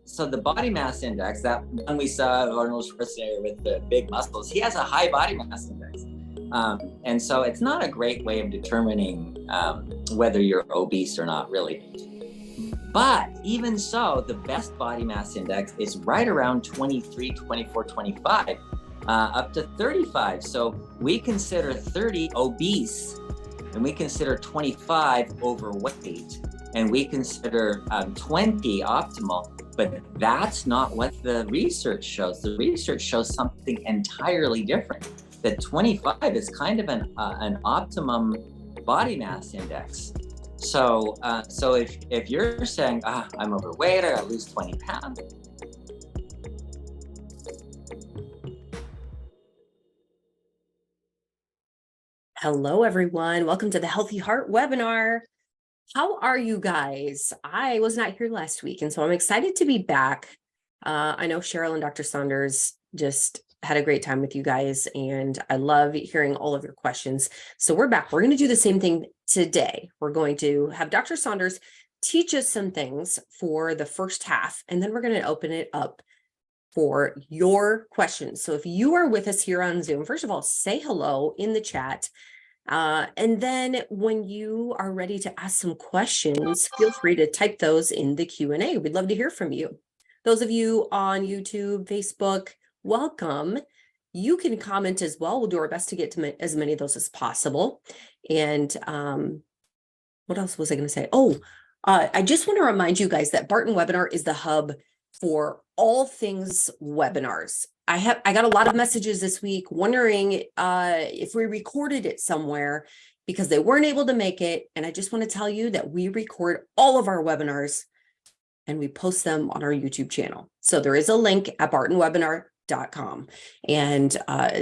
so the body mass index, that one we saw Arnold Schwarzenegger with the big muscles, he has a high body mass index. And so it's not a great way of determining whether you're obese or not, really. But even so, the best body mass index is right around 23, 24, 25, up to 35. So we consider 30 obese, and we consider 25 overweight, and we consider 20 optimal. But that's not what the research shows. The research shows something entirely different. That 25 is kind of an optimum body mass index. So if you're saying, I'm overweight, I gotta lose 20 pounds. Hello, everyone. Welcome to the Healthy Heart webinar. How are you guys? I was not here last week, and so I'm excited to be back. I know Cheryl and Dr. Saunders just had a great time with you guys, and I love hearing all of your questions. So we're back. We're going to do the same thing today. We're going to have Dr. Saunders teach us some things for the first half, and then we're going to open it up for your questions. So if you are with us here on Zoom, first of all, say hello in the chat. And then when you are ready to ask some questions, feel free to type those in the Q&A. We'd love to hear from you. Those of you on YouTube, Facebook, welcome. You can comment as well. We'll do our best to get to as many of those as possible. And what else was I going to say? I just want to remind you guys that Barton Webinar is the hub for all things webinars. I got a lot of messages this week wondering if we recorded it somewhere because they weren't able to make it. And I just want to tell you that we record all of our webinars and we post them on our YouTube channel. So there is a link at bartonwebinar.com. And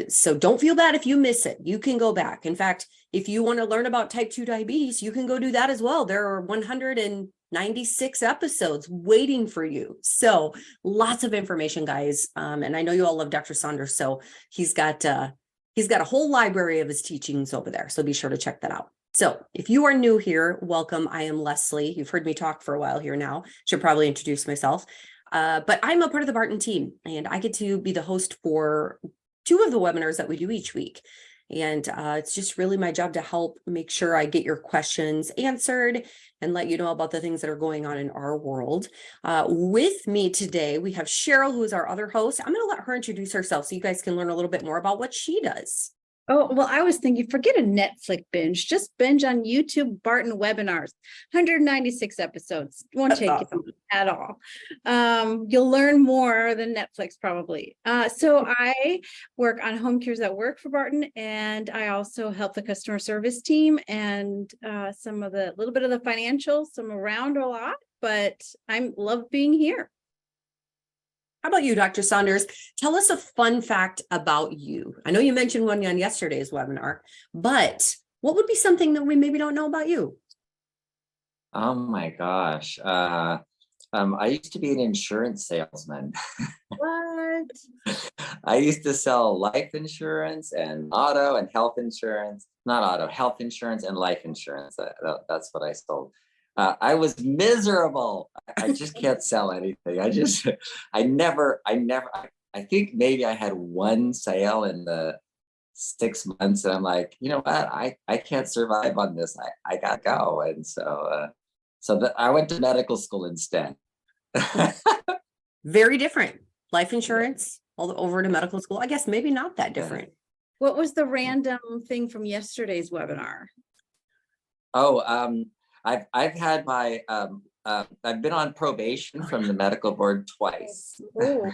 so don't feel bad if you miss it. You can go back. In fact, if you want to learn about type 2 diabetes, you can go do that as well. There are 196 episodes waiting for you. So lots of information, guys. And I know you all love Dr. Saunders. So he's got a whole library of his teachings over there. So be sure to check that out. So if you are new here, welcome. I am Leslie. You've heard me talk for a while here now. Should probably introduce myself. But I'm a part of the Barton team, and I get to be the host for 2 of the webinars that we do each week. And it's just really my job to help make sure I get your questions answered and let you know about the things that are going on in our world. With me today, we have Cheryl, who is our other host. I'm going to let her introduce herself so you guys can learn a little bit more about what she does. Oh, well, I was thinking, forget a Netflix binge. Just binge on YouTube Barton webinars. 196 episodes. Won't take you at all. You'll learn more than Netflix probably. So I work on home cares at work for Barton, and I also help the customer service team and some of the little bit of the financials. So I'm around a lot, but I love being here. How about you, Dr. Saunders? Tell us a fun fact about you. I know you mentioned one on yesterday's webinar, but what would be something that we maybe don't know about you? Oh my gosh. I used to be an insurance salesman. What? I used to sell life insurance and auto and health insurance, not auto, health insurance and life insurance. That's what I sold. I was miserable. I just can't sell anything. I think maybe I had one sale in the 6 months, and I'm like, you know what? I can't survive on this. I gotta go. And so I went to medical school instead. Very different. Life insurance, all over to medical school. I guess maybe not that different. What was the random thing from yesterday's webinar? I've had my I've been on probation from the medical board twice. Oh.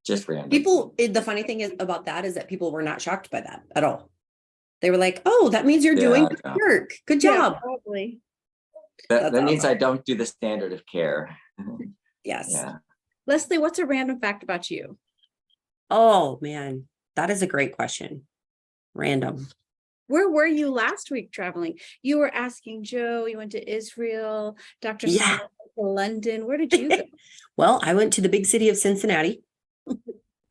Just random. The funny thing is about that is that people were not shocked by that at all. They were like, "Oh, that means you're doing good work. Good job." Yeah, probably. That means I don't do the standard of care. Yes. Yeah. Leslie, what's a random fact about you? Oh man, that is a great question. Random. Where were you last week traveling? You were asking Joe, you went to Israel, Dr. Yeah. Saunders to London. Where did you go? Well, I went to the big city of Cincinnati.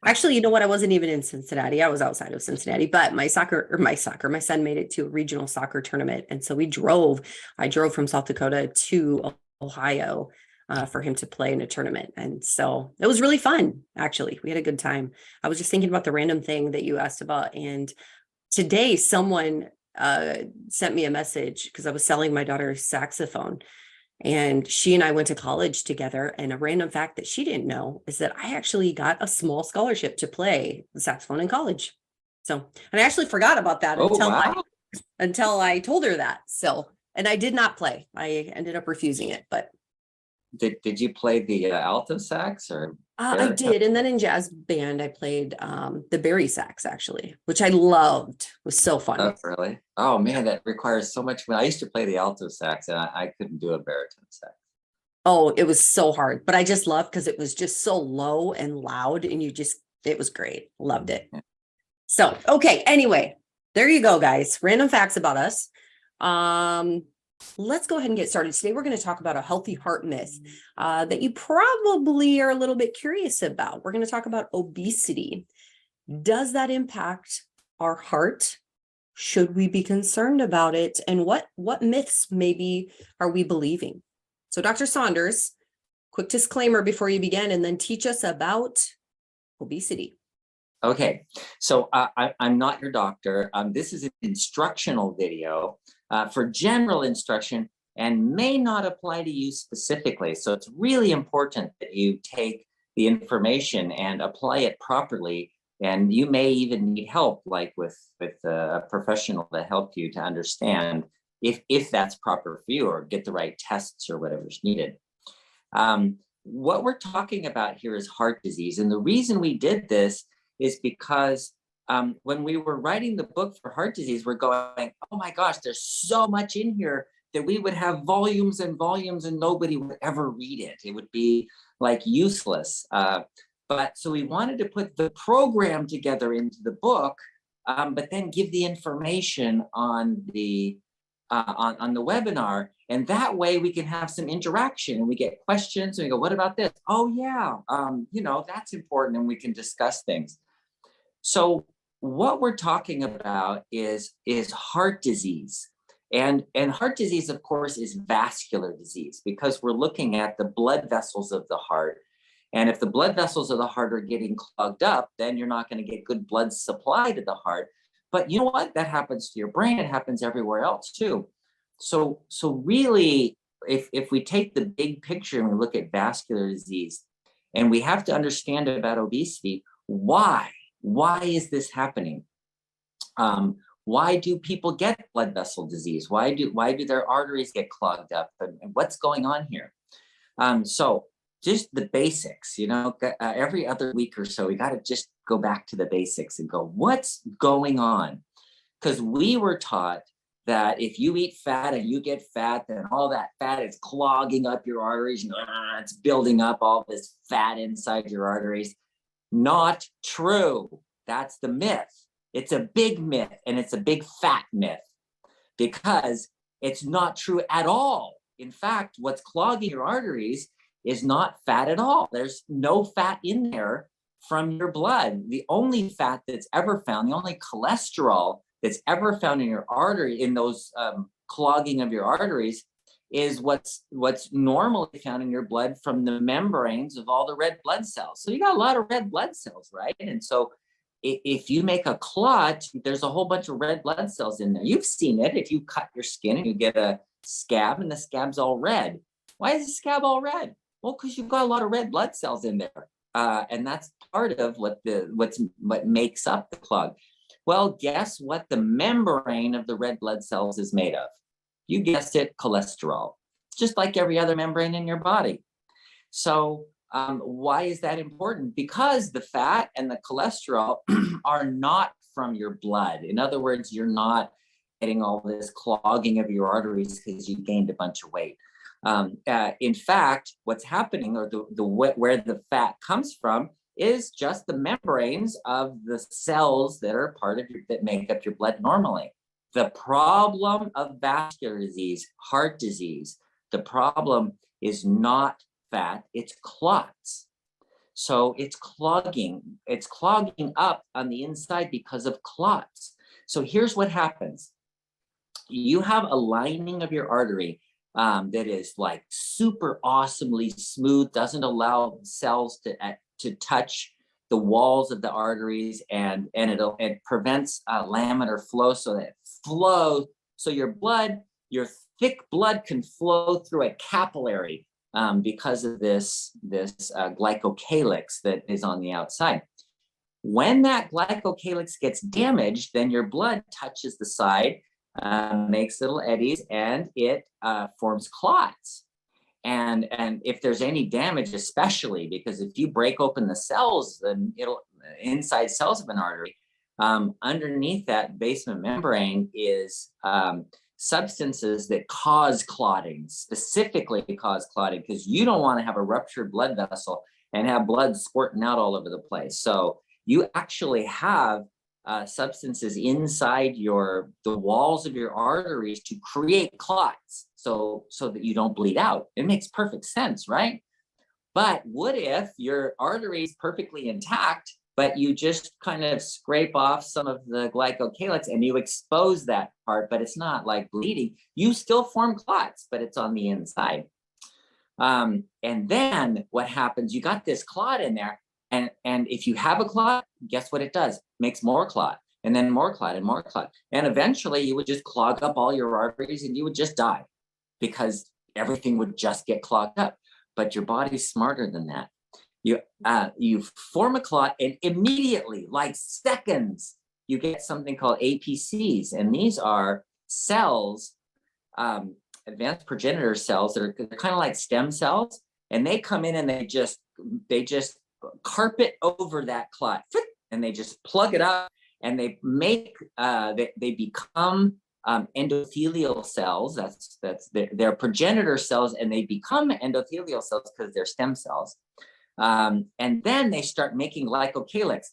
Actually, you know what? I wasn't even in Cincinnati. I was outside of Cincinnati, but my son made it to a regional soccer tournament. And so I drove from South Dakota to Ohio for him to play in a tournament. And so it was really fun. Actually, we had a good time. I was just thinking about the random thing that you asked about. And today someone sent me a message because I was selling my daughter's saxophone, and she and I went to college together. And a random fact that she didn't know is that I actually got a small scholarship to play the saxophone in college. So, and I actually forgot about that until I told her that. So, and I did not play. I ended up refusing it, but. Did you play the alto sax or? I did. And then in jazz band, I played the bari sax, actually, which I loved. It was so fun. Oh, really? Oh, man, that requires so much. I used to play the alto sax, and I couldn't do a baritone sax. Oh, it was so hard, but I just loved because it was just so low and loud, and it was great. Loved it. Yeah. So, okay. Anyway, there you go, guys. Random facts about us. Let's go ahead and get started. Today, we're going to talk about a healthy heart myth that you probably are a little bit curious about. We're going to talk about obesity. Does that impact our heart? Should we be concerned about it? And what myths maybe are we believing? So, Dr. Saunders, quick disclaimer before you begin, and then teach us about obesity. Okay, so I'm not your doctor. This is an instructional video for general instruction and may not apply to you specifically. So it's really important that you take the information and apply it properly. And you may even need help, like with a professional to help you to understand if that's proper for you, or get the right tests or whatever's needed. What we're talking about here is heart disease. And the reason we did this is because when we were writing the book for heart disease, we're going, oh my gosh, there's so much in here that we would have volumes and volumes and nobody would ever read it. It would be like useless. But so we wanted to put the program together into the book, but then give the information on the webinar. And that way we can have some interaction and we get questions and we go, what about this? Oh yeah, that's important, and we can discuss things. So what we're talking about is heart disease. And heart disease, of course, is vascular disease because we're looking at the blood vessels of the heart. And if the blood vessels of the heart are getting clogged up, then you're not going to get good blood supply to the heart. But you know what? That happens to your brain. It happens everywhere else too. So really, if we take the big picture and we look at vascular disease, and we have to understand about obesity, why is this happening? Why do people get blood vessel disease? Why do their arteries get clogged up? And what's going on here? So just the basics, every other week or so, we got to just go back to the basics and go, what's going on? Because we were taught that if you eat fat and you get fat, then all that fat is clogging up your arteries. And, it's building up all this fat inside your arteries. Not true. That's the myth. It's a big myth, and it's a big fat myth because it's not true at all. In fact, what's clogging your arteries is not fat at all. There's no fat in there from your blood. The only fat that's ever found, the only cholesterol that's ever found in your artery, in those clogging of your arteries, is what's normally found in your blood from the membranes of all the red blood cells. So you got a lot of red blood cells, right? And so if you make a clot, there's a whole bunch of red blood cells in there. You've seen it. If you cut your skin and you get a scab and the scab's all red. Why is the scab all red? Well, because you've got a lot of red blood cells in there. And that's part of what makes up the clog. Well, guess what the membrane of the red blood cells is made of? You guessed it, cholesterol, just like every other membrane in your body. So why is that important? Because the fat and the cholesterol are not from your blood. In other words, you're not getting all this clogging of your arteries because you gained a bunch of weight. In fact, what's happening, or where the fat comes from, is just the membranes of the cells that are that make up your blood normally. The problem of vascular disease, heart disease, the problem is not fat, it's clots. So it's clogging up on the inside because of clots. So here's what happens. You have a lining of your artery that is like super awesomely smooth, doesn't allow cells to touch the walls of the arteries, and it prevents laminar flow, so that flow, so your thick blood can flow through a capillary because of this glycocalyx that is on the outside. When that glycocalyx gets damaged, then your blood touches the side, makes little eddies, and it forms clots. And if there's any damage, especially because if you break open the cells, then inside cells of an artery, underneath that basement membrane is substances that cause clotting, specifically cause clotting, because you don't want to have a ruptured blood vessel and have blood squirting out all over the place. So you actually have substances inside the walls of your arteries to create clots, so that you don't bleed out. It makes perfect sense, right? But what if your artery is perfectly intact, but you just kind of scrape off some of the glycocalyx and you expose that part, but it's not like bleeding? You still form clots, but it's on the inside. And then what happens? You got this clot in there, and if you have a clot, guess what it does? Makes more clot, and then more clot, and more clot. And eventually you would just clog up all your arteries and you would just die, because everything would just get clogged up. But your body's smarter than that. You form a clot, and immediately, like seconds, you get something called APCs. And these are cells, advanced progenitor cells, that are kind of like stem cells. And they come in and they just carpet over that clot, and they just plug it up, and they make they become endothelial cells. That's their progenitor cells, and they become endothelial cells because they're stem cells. And then they start making glycocalyx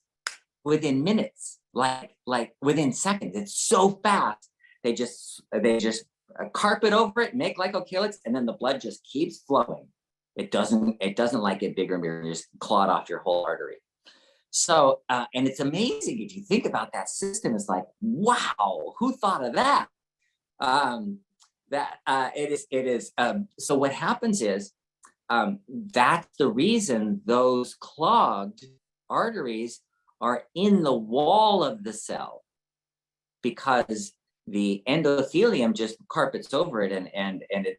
within minutes, like within seconds. It's so fast. They just carpet over it, make glycocalyx, and then the blood just keeps flowing. It doesn't like get bigger and bigger, just clot off your whole artery. So, and it's amazing if you think about that system. It's like, wow, who thought of that? It is. So what happens is, that's the reason those clogged arteries are in the wall of the cell, because the endothelium just carpets over it, and it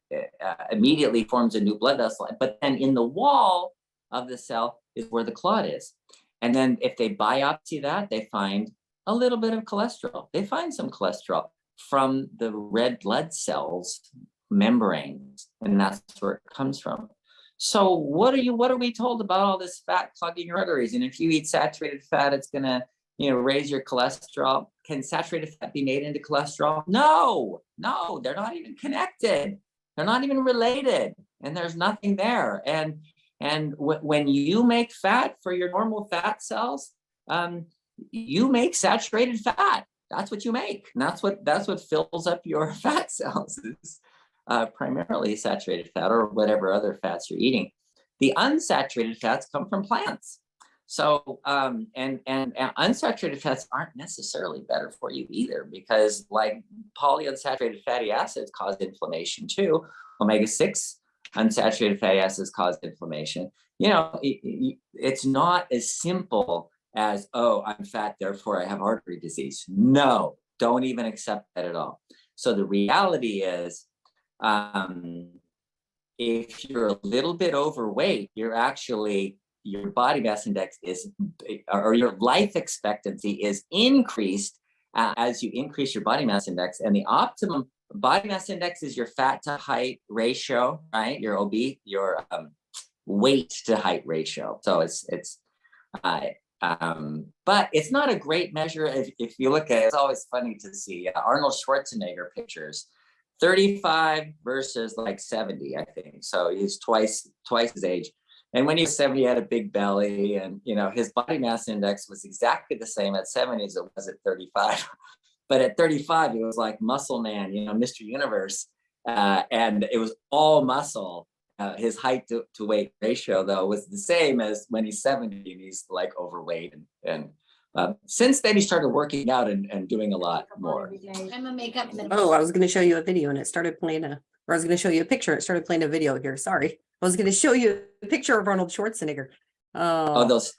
immediately forms a new blood vessel. But then in the wall of the cell is where the clot is. And then if they biopsy that, they find a little bit of cholesterol. They find some cholesterol from the red blood cells membranes, and that's where it comes from. So what are we told about all this fat clogging your arteries? And if you eat saturated fat, it's gonna raise your cholesterol. Can saturated fat be made into cholesterol? No, they're not even connected. They're not even related, and there's nothing there. And when you make fat for your normal fat cells, you make saturated fat. That's what you make. And that's what fills up your fat cells, is primarily saturated fat, or whatever other fats you're eating. The unsaturated fats come from plants. So, and unsaturated fats aren't necessarily better for you either, because like polyunsaturated fatty acids cause inflammation too. Omega-6 unsaturated fatty acids cause inflammation. It's not as simple as, oh, I'm fat, therefore I have artery disease. No, don't even accept that at all. So the reality is, if you're a little bit overweight, your body mass index or your life expectancy is increased as you increase your body mass index. And the optimum body mass index is your fat to height ratio, right? Your weight to height ratio. So but it's not a great measure. If you look at it, it's always funny to see Arnold Schwarzenegger pictures, 35 versus like 70, I think. So he's twice his age. And when he was 70, he had a big belly, and his body mass index was exactly the same at 70 as it was at 35. But at 35, he was like muscle man, Mr. Universe, and it was all muscle. His height to weight ratio, though, was the same as when he's 70 and he's like overweight. And since then, he started working out and doing a lot more. I'm a makeup. Oh, I was going to show you a video and it started playing a Or I was going to show you a picture. It started playing a video here. Sorry. I was going to show you a picture of Arnold Schwarzenegger. Oh, those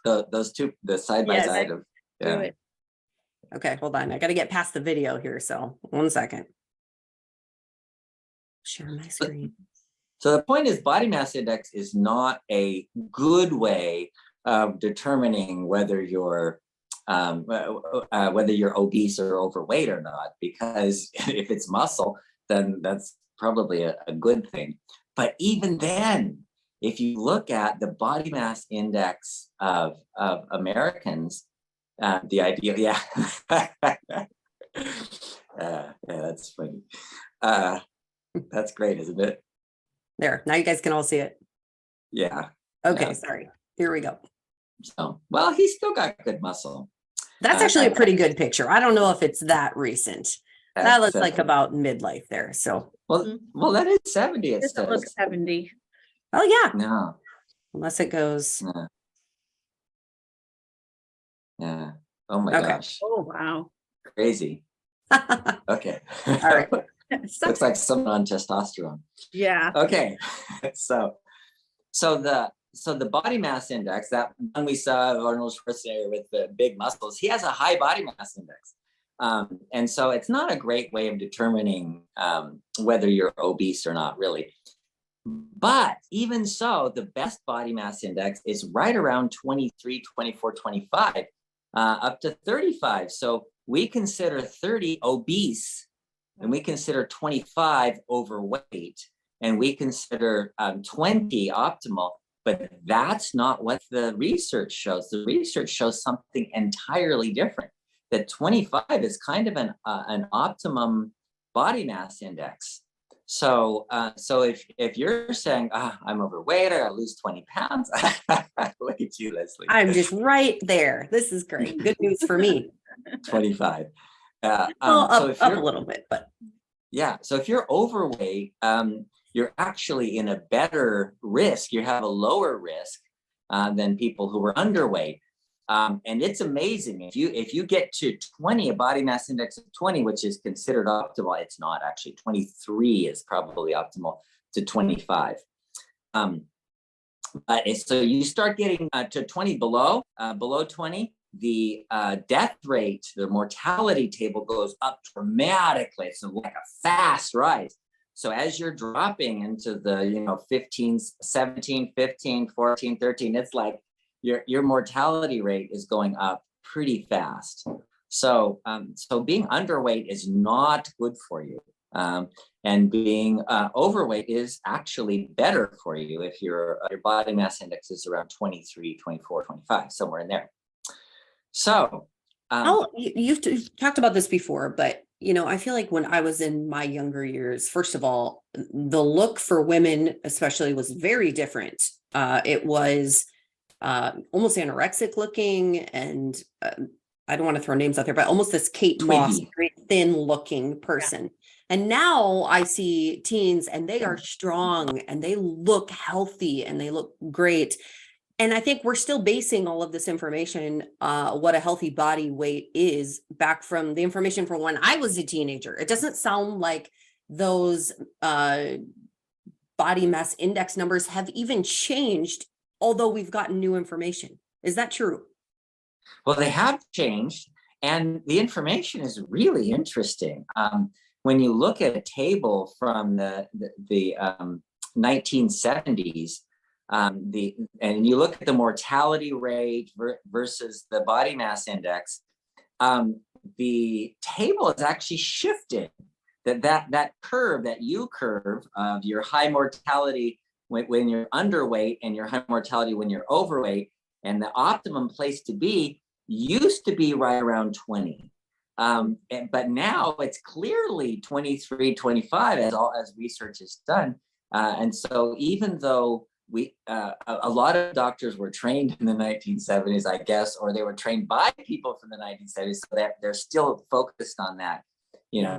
two, the side by Yes. side of, Do yeah. it. Okay, hold on. I got to get past the video here. So 1 second. Share my screen. So the point is, body mass index is not a good way of determining whether you're obese or overweight or not, because if it's muscle, then that's probably a good thing. But even then, if you look at the body mass index of Americans, the idea, yeah, yeah, that's funny. That's great, isn't it? There. Now you guys can all see it. Yeah. Okay, Yeah. sorry. Here we go. So, well, he's still got good muscle. That's actually a pretty good picture. I don't know if it's that recent. That looks like about midlife there. So, well, that is 70. It Doesn't look 70. oh yeah. No. Unless it goes. Yeah. Yeah. Oh my Okay. gosh. Oh, wow. Crazy. Okay. All right. Looks like someone on testosterone. Yeah. Okay. So the body mass index, that one we saw of Arnold Schwarzenegger with the big muscles, he has a high body mass index. And so it's not a great way of determining whether you're obese or not, really. But even so, the best body mass index is right around 23, 24, 25, up to 35. So we consider 30 obese, and we consider 25 overweight, and we consider 20 optimal. But that's not what the research shows. The research shows something entirely different. That 25 is kind of an optimum body mass index. So if you're saying, I'm overweight, I gotta lose 20 pounds, look at you, Leslie. I'm just right there. This is great. Good news for me. 25. Well, so up a little bit, but yeah. So if you're overweight, you're actually in a better risk. You have a lower risk than people who are underweight. And it's amazing. If you get to 20, a body mass index of 20, which is considered optimal, it's not actually. 23 is probably optimal to 25. So you start getting to 20 below 20, the death rate, the mortality table goes up dramatically. It's like a fast rise. So as you're dropping into the 15, 17, 15, 14, 13, it's like your mortality rate is going up pretty fast. So being underweight is not good for you. And being overweight is actually better for you if your body mass index is around 23, 24, 25, somewhere in there. So you've talked about this before, but I feel like when I was in my younger years, first of all, the look for women especially was very different. It was almost anorexic looking, and I don't want to throw names out there, but almost this Kate Moss, very thin looking person. Yeah. And now I see teens and they are strong and they look healthy and they look great. And I think we're still basing all of this information, what a healthy body weight is, back from the information from when I was a teenager. It doesn't sound like those body mass index numbers have even changed, although we've gotten new information. Is that true? Well, they have changed, and the information is really interesting. When you look at a table from the 1970s, and you look at the mortality rate versus the body mass index, the table is actually shifted. That curve, that U curve of your high mortality when you're underweight and your high mortality when you're overweight, and the optimum place to be used to be right around 20. But now it's clearly 23, 25 as research is done. And so even though a lot of doctors were trained in the 1970s, I guess, or they were trained by people from the 1970s, so that they're still focused on that,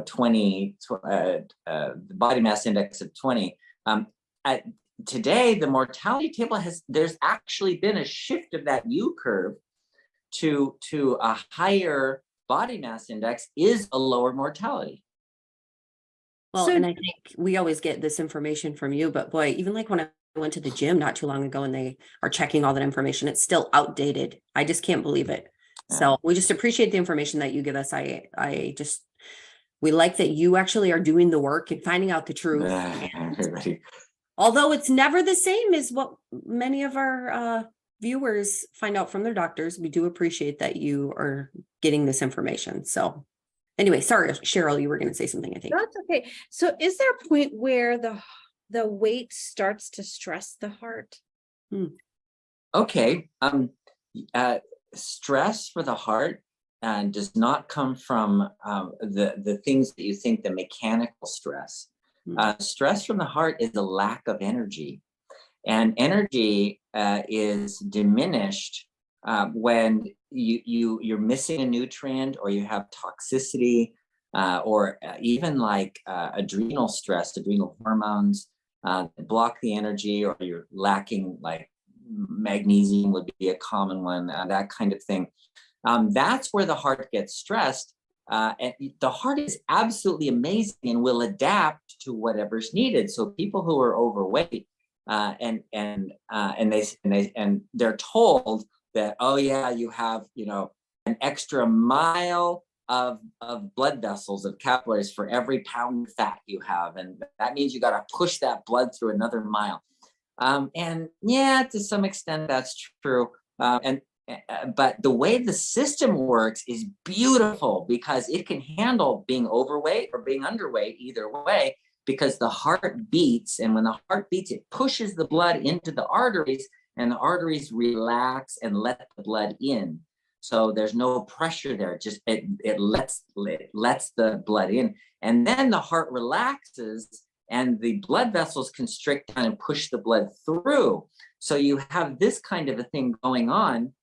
20, the body mass index of 20. Today, the mortality table there's actually been a shift of that U curve to a higher body mass index is a lower mortality. Well, So and I think we always get this information from you, but boy, even like when I went to the gym not too long ago and they are checking all that information, it's still outdated. I just can't believe it. Yeah. So we just appreciate the information that you give us. We like that you actually are doing the work and finding out the truth. Everybody. Although it's never the same as what many of our viewers find out from their doctors, we do appreciate that you are getting this information. So anyway, sorry, Cheryl, you were going to say something, I think. that's okay. So is there a point where the weight starts to stress the heart? Okay. Stress for the heart does not come from the things that you think, the mechanical stress. Stress from the heart is a lack of energy, and energy is diminished when you're missing a nutrient, or you have toxicity, or even like adrenal stress, adrenal hormones block the energy, or you're lacking, like magnesium would be a common one, that kind of thing. That's where the heart gets stressed. And the heart is absolutely amazing and will adapt to whatever's needed. So people who are overweight and they're told that, oh yeah, you have, an extra mile of blood vessels, of capillaries for every pound of fat you have, and that means you got to push that blood through another mile. And yeah, to some extent that's true. But the way the system works is beautiful, because it can handle being overweight or being underweight either way, because the heart beats, and when the heart beats, it pushes the blood into the arteries, and the arteries relax and let the blood in. So there's no pressure there. Just it lets the blood in, and then the heart relaxes, and the blood vessels constrict down and push the blood through. So you have this kind of a thing going on.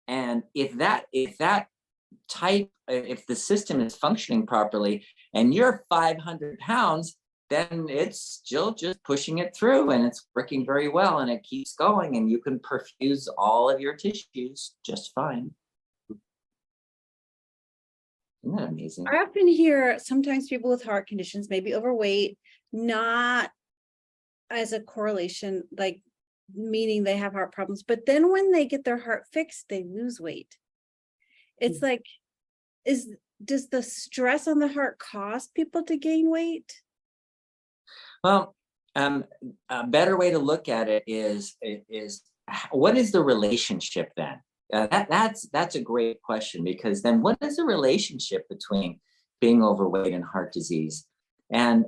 And if the system is functioning properly, and you're 500 pounds, then it's still just pushing it through, and it's working very well, and it keeps going, and you can perfuse all of your tissues just fine. Isn't that amazing? I often hear sometimes people with heart conditions may be overweight, not as a correlation, like meaning they have heart problems, but then when they get their heart fixed, they lose weight. It's like, does the stress on the heart cause people to gain weight? Well, a better way to look at it is what is the relationship then? That's a great question, because then what is the relationship between being overweight and heart disease? And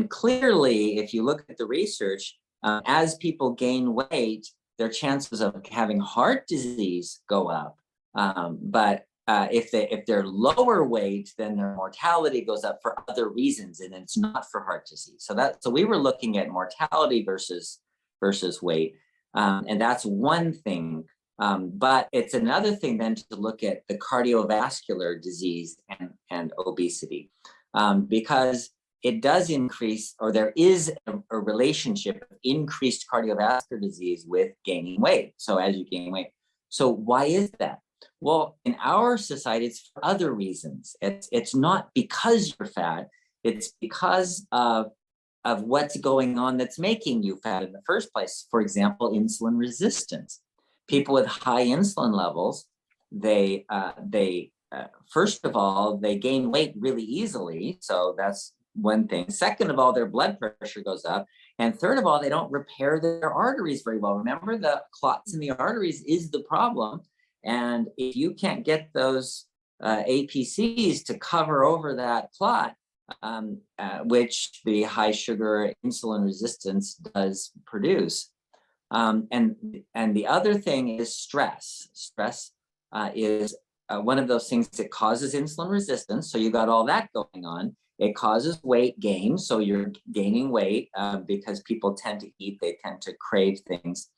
clearly, if you look at the research, as people gain weight, their chances of having heart disease go up. But if they're lower weight, then their mortality goes up for other reasons, and it's not for heart disease. So we were looking at mortality versus weight, and that's one thing. But it's another thing then to look at the cardiovascular disease and obesity, because it does increase, or there is a relationship of increased cardiovascular disease with gaining weight. So as you gain weight. So why is that? Well, in our society, it's for other reasons. It's not because you're fat. It's because of what's going on that's making you fat in the first place. For example, insulin resistance. People with high insulin levels, they first of all, they gain weight really easily. So that's one thing. Second of all, their blood pressure goes up. And third of all, they don't repair their arteries very well. Remember, the clots in the arteries is the problem. And if you can't get those APCs to cover over that clot, which the high sugar insulin resistance does produce. And the other thing is stress. Stress is one of those things that causes insulin resistance. So you got all that going on. It causes weight gain. So you're gaining weight because people tend to eat, they tend to crave things.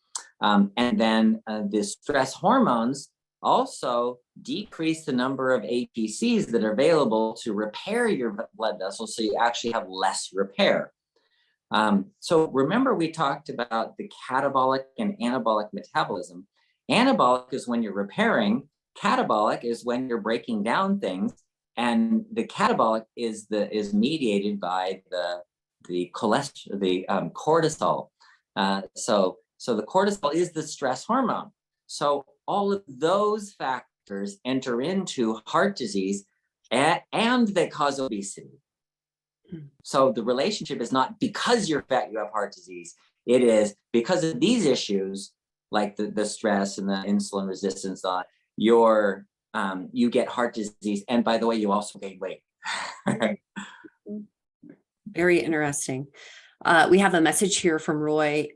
And then the stress hormones also decrease the number of APCs that are available to repair your blood vessels. So you actually have less repair. So remember, we talked about the catabolic and anabolic metabolism. Anabolic is when you're repairing. Catabolic is when you're breaking down things. And the catabolic is mediated by cholesterol, the cortisol. So the cortisol is the stress hormone. So all of those factors enter into heart disease, and they cause obesity. So the relationship is not because you're fat, you have heart disease. It is because of these issues, like the stress and the insulin resistance, you get heart disease. And by the way, you also gain weight. Very interesting. We have a message here from Roy,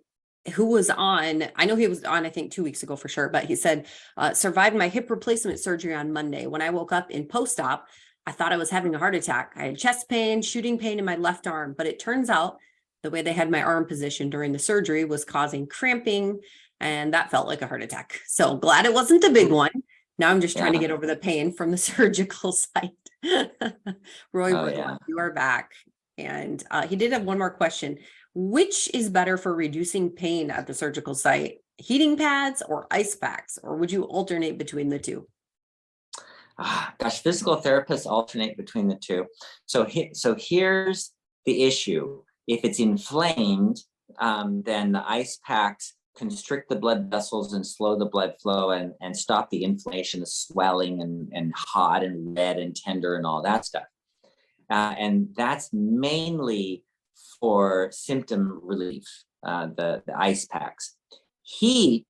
who was on, I know he was on, I think 2 weeks ago for sure, but he said, survived my hip replacement surgery on Monday. When I woke up in post-op, I thought I was having a heart attack. I had chest pain, shooting pain in my left arm, but it turns out the way they had my arm positioned during the surgery was causing cramping, and that felt like a heart attack. So glad it wasn't the big one. Now I'm just trying to get over the pain from the surgical site. Roy, you are back. And he did have one more question. Which is better for reducing pain at the surgical site, heating pads or ice packs, or would you alternate between the two? Gosh, physical therapists alternate between the two. So here's the issue. If it's inflamed, then the ice packs constrict the blood vessels and slow the blood flow and stop the inflammation, the swelling and hot and red and tender and all that stuff. And that's mainly for symptom relief, the ice packs. Heat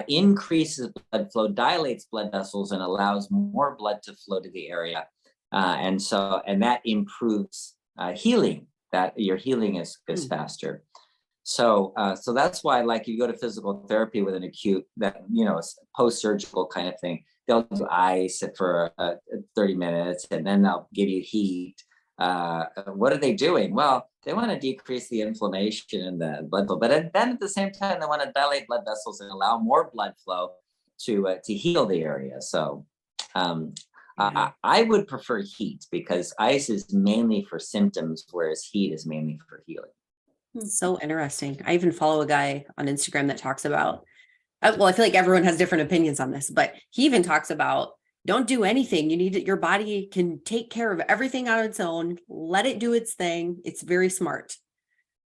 increases blood flow, dilates blood vessels, and allows more blood to flow to the area. And that improves healing, that your healing is faster. So that's why, like, you go to physical therapy with an acute, post-surgical kind of thing, they'll do ice for 30 minutes and then they'll give you heat. What are they doing? Well, they want to decrease the inflammation in the blood flow, but then at the same time, they want to dilate blood vessels and allow more blood flow to heal the area. So I would prefer heat because ice is mainly for symptoms, whereas heat is mainly for healing. So interesting. I even follow a guy on Instagram that talks about, well, I feel like everyone has different opinions on this, but he even talks about, don't do anything. You need it. Your body can take care of everything on its own. Let it do its thing. It's very smart.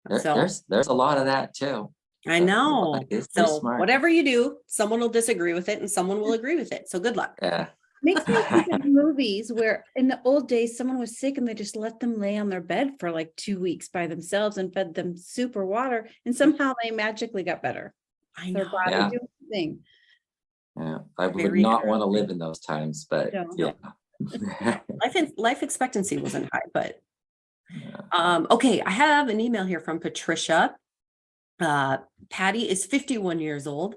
There's a lot of that too. I know. So whatever you do, someone will disagree with it and someone will agree with it. So good luck. Yeah. Makes me think of movies where in the old days, someone was sick and they just let them lay on their bed for like 2 weeks by themselves and fed them soup or water. And somehow they magically got better. I know. Their body doing the thing. Yeah, I would not want to live in those times, but yeah. Life expectancy wasn't high, but okay. I have an email here from Patricia. Patty is 51 years old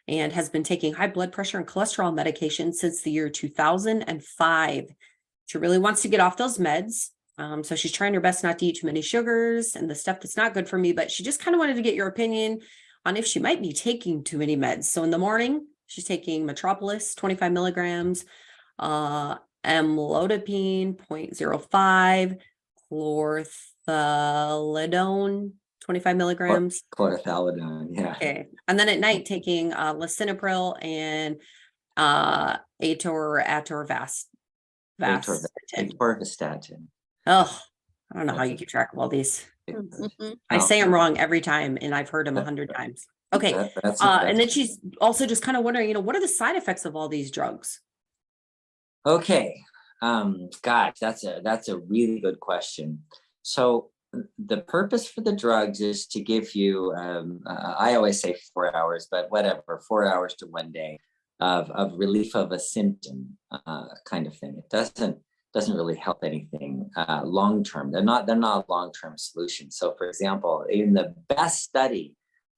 and has been taking high blood pressure and cholesterol medication since the year 2005. She really wants to get off those meds. So she's trying her best not to eat too many sugars and the stuff that's not good for me, but she just kind of wanted to get your opinion on if she might be taking too many meds. So in the morning, she's taking Metropolis, 25 milligrams, amlodipine, 0.05, chlorthalidone, 25 milligrams. Chlorthalidone, yeah. Okay. And then at night, taking lisinopril and atorvastatin. Oh, I don't know how you keep track of all these. I say them wrong every time, and I've heard them 100 times. Okay. And then she's also just kind of wondering, what are the side effects of all these drugs? Okay. Gosh, that's a really good question. So the purpose for the drugs is to give you, I always say 4 hours, but whatever, 4 hours to 1 day of relief of a symptom kind of thing. It doesn't really help anything long-term. They're not a long-term solution. So for example, in the best study,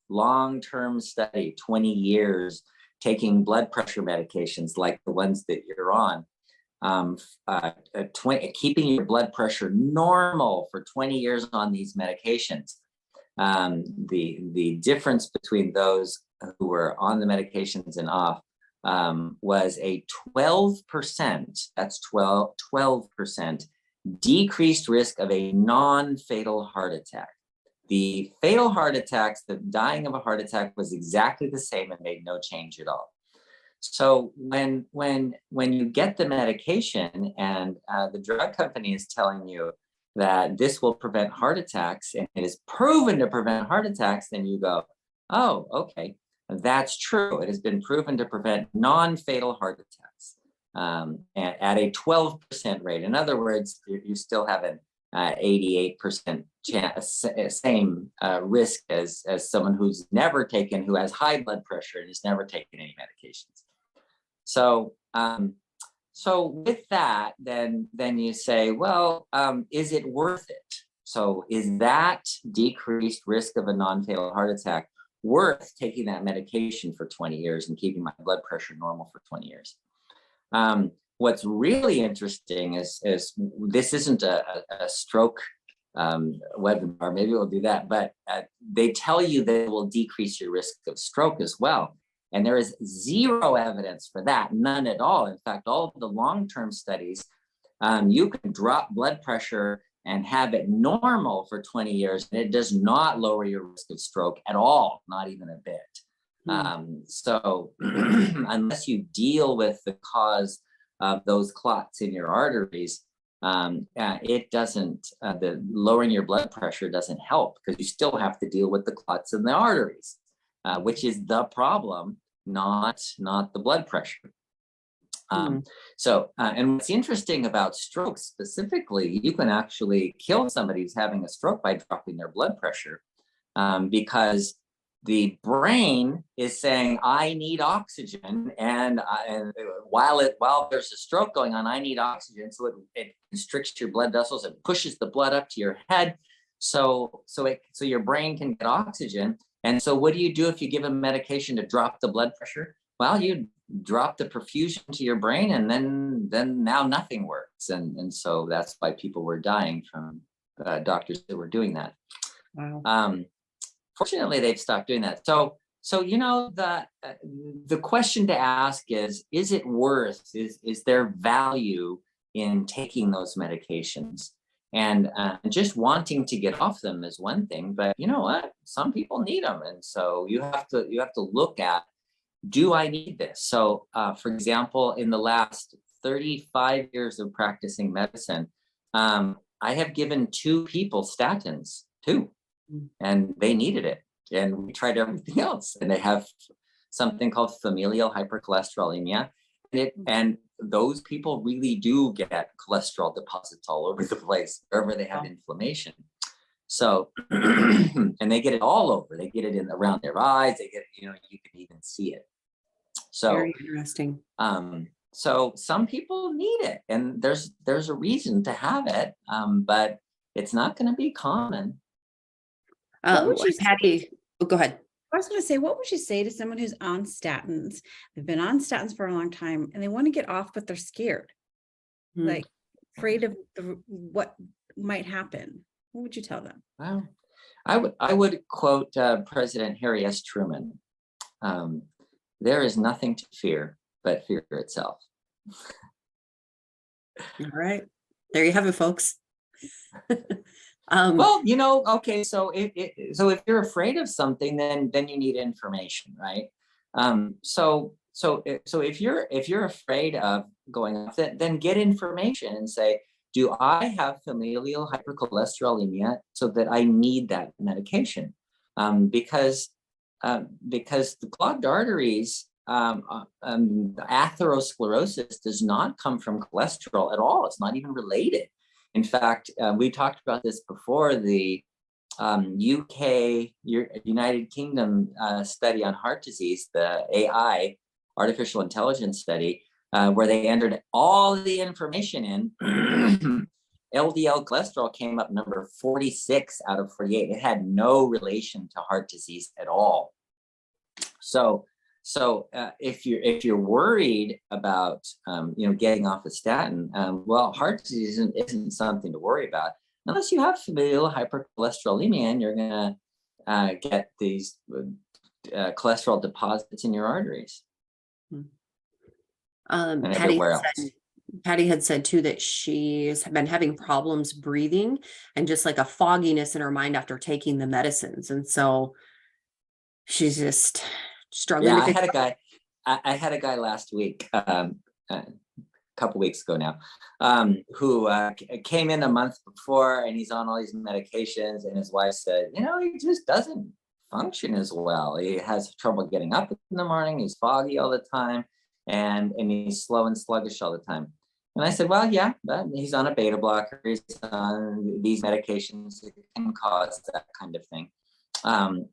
long-term study, 20 years, taking blood pressure medications like the ones that you're on, keeping your blood pressure normal for 20 years on these medications. The difference between those who were on the medications and off was a 12%, that's 12% decreased risk of a non-fatal heart attack. The fatal heart attacks, the dying of a heart attack was exactly the same and made no change at all. So when you get the medication and the drug company is telling you that this will prevent heart attacks and it is proven to prevent heart attacks, then you go, oh, okay, that's true. It has been proven to prevent non-fatal heart attacks at a 12% rate. In other words, you still have an 88% chance, same risk as someone who has high blood pressure and has never taken any medications. So, so with that, then you say, well, is it worth it? So is that decreased risk of a non-fatal heart attack worth taking that medication for 20 years and keeping my blood pressure normal for 20 years? What's really interesting is this isn't a stroke webinar, maybe we'll do that, but they tell you that it will decrease your risk of stroke as well. And there is zero evidence for that, none at all. In fact, all of the long-term studies, you can drop blood pressure and have it normal for 20 years, and it does not lower your risk of stroke at all, not even a bit. So unless you deal with the cause of those clots in your arteries, it doesn't, the lowering your blood pressure doesn't help, because you still have to deal with the clots in the arteries, which is the problem, not the blood pressure. So, and what's interesting about stroke specifically, you can actually kill somebody who's having a stroke by dropping their blood pressure, because the brain is saying, I need oxygen, and while there's a stroke going on, I need oxygen. So it constricts your blood vessels and pushes the blood up to your head, so your brain can get oxygen. And so what do you do if you give a medication to drop the blood pressure? Well, you drop the perfusion to your brain, and then now nothing works. And so that's why people were dying from doctors that were doing that. Wow. Fortunately, they've stopped doing that. So you know, the question to ask is it worth, is there value in taking those medications? And just wanting to get off them is one thing, but you know what? Some people need them, and so you have to look at, do I need this? So, for example, in the last 35 years of practicing medicine, I have given 2 people statins, 2, and they needed it. And we tried everything else, and they have something called familial hypercholesterolemia, and those people really do get cholesterol deposits all over the place wherever they have inflammation. So, and they get it all over. They get it around their eyes. They get it, you know, you can even see it. So very interesting. So some people need it, and there's a reason to have it, but it's not going to be common. Patty, go ahead. I was going to say, what would you say to someone who's on statins? They've been on statins for a long time and they want to get off, but they're scared, like afraid of what might happen. What would you tell them? Well, I would quote President Harry S. Truman. There is nothing to fear but fear itself. All right, there you have it, folks. Well, you know, okay, so if you're afraid of something, then you need information, right? So if you're afraid of going off, then get information and say, do I have familial hypercholesterolemia so that I need that medication? Because the clogged arteries, atherosclerosis does not come from cholesterol at all. It's not even related. In fact, we talked about this before, the UK, United Kingdom study on heart disease, the AI, artificial intelligence study, where they entered all the information in. LDL cholesterol came up number 46 out of 48. It had no relation to heart disease at all. So if you're worried about getting off a statin, well, heart disease isn't something to worry about unless you have familial hypercholesterolemia and you're gonna get these cholesterol deposits in your arteries. And everywhere else. Patty had said too that she's been having problems breathing and just like a fogginess in her mind after taking the medicines, and so she's just struggling. Yeah, I had a guy last week. couple weeks ago now, who came in a month before, and he's on all these medications, and his wife said, he just doesn't function as well. He has trouble getting up in the morning. He's foggy all the time, and he's slow and sluggish all the time. And I said, well, yeah, but he's on a beta blocker. He's on these medications that can cause that kind of thing.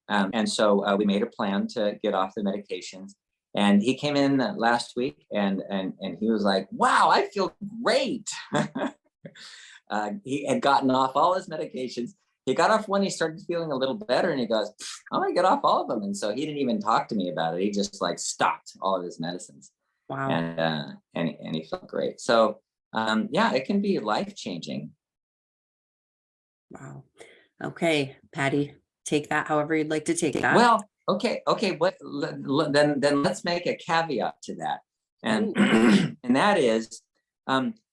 And so we made a plan to get off the medications. And he came in last week, and he was like, wow, I feel great. He had gotten off all his medications. He got off when he started feeling a little better, and he goes, I'm gonna get off all of them. And so he didn't even talk to me about it. He just like stopped all of his medicines. Wow. And he felt great. So yeah, it can be life-changing. Wow. Okay, Patty, take that however you'd like to take that. Well, okay. Then let's make a caveat to that. And and that is,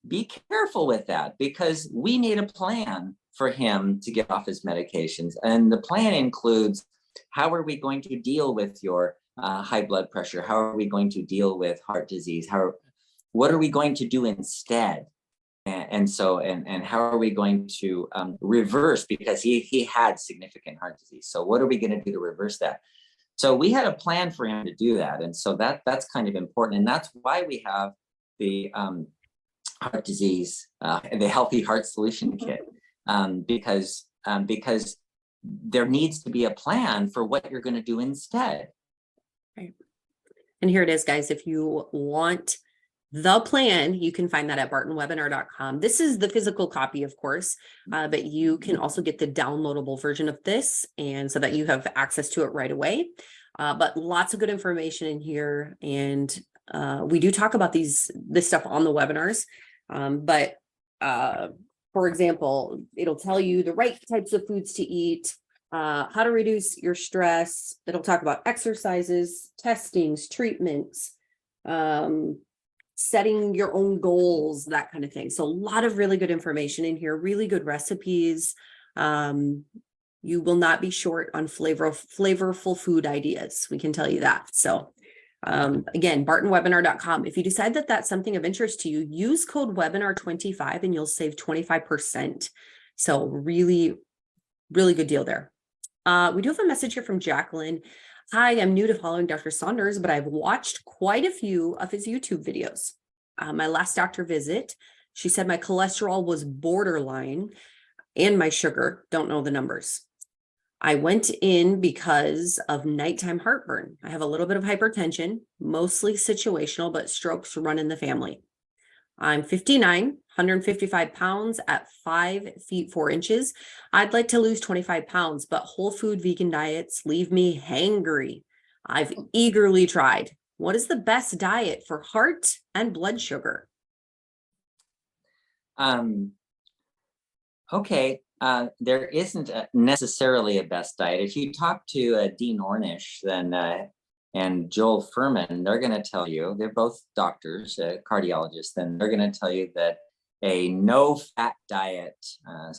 be careful with that, because we need a plan for him to get off his medications. And the plan includes, how are we going to deal with your high blood pressure? How are we going to deal with heart disease? What are we going to do instead? And how are we going to reverse, because he had significant heart disease. So what are we going to do to reverse that? So we had a plan for him to do that. And so that's kind of important. And that's why we have the heart disease, the Healthy Heart Solution Kit, because there needs to be a plan for what you're going to do instead. Right. And here it is, guys. If you want the plan, you can find that at bartonwebinar.com. This is the physical copy, of course, but you can also get the downloadable version of this, and so that you have access to it right away. But lots of good information in here. And we do talk about this stuff on the webinars. But for example, it'll tell you the right types of foods to eat, how to reduce your stress. It'll talk about exercises, testings, treatments, setting your own goals, that kind of thing. So a lot of really good information in here, really good recipes. You will not be short on flavorful food ideas. We can tell you that. So again, bartonwebinar.com. If you decide that that's something of interest to you, use code webinar25 and you'll save 25%. So really, really good deal there. We do have a message here from Jacqueline. Hi, I'm new to following Dr. Saunders, but I've watched quite a few of his YouTube videos. My last doctor visit, she said my cholesterol was borderline and my sugar, don't know the numbers. I went in because of nighttime heartburn. I have a little bit of hypertension, mostly situational, but strokes run in the family. I'm 59, 155 pounds at 5 feet 4 inches. I'd like to lose 25 pounds, but whole food vegan diets leave me hangry. I've eagerly tried. What is the best diet for heart and blood sugar? Okay. There isn't necessarily a best diet. If you talk to Dean Ornish and Joel Furman, they're going to tell you, they're both doctors, cardiologists, and they're going to tell you that a no-fat diet,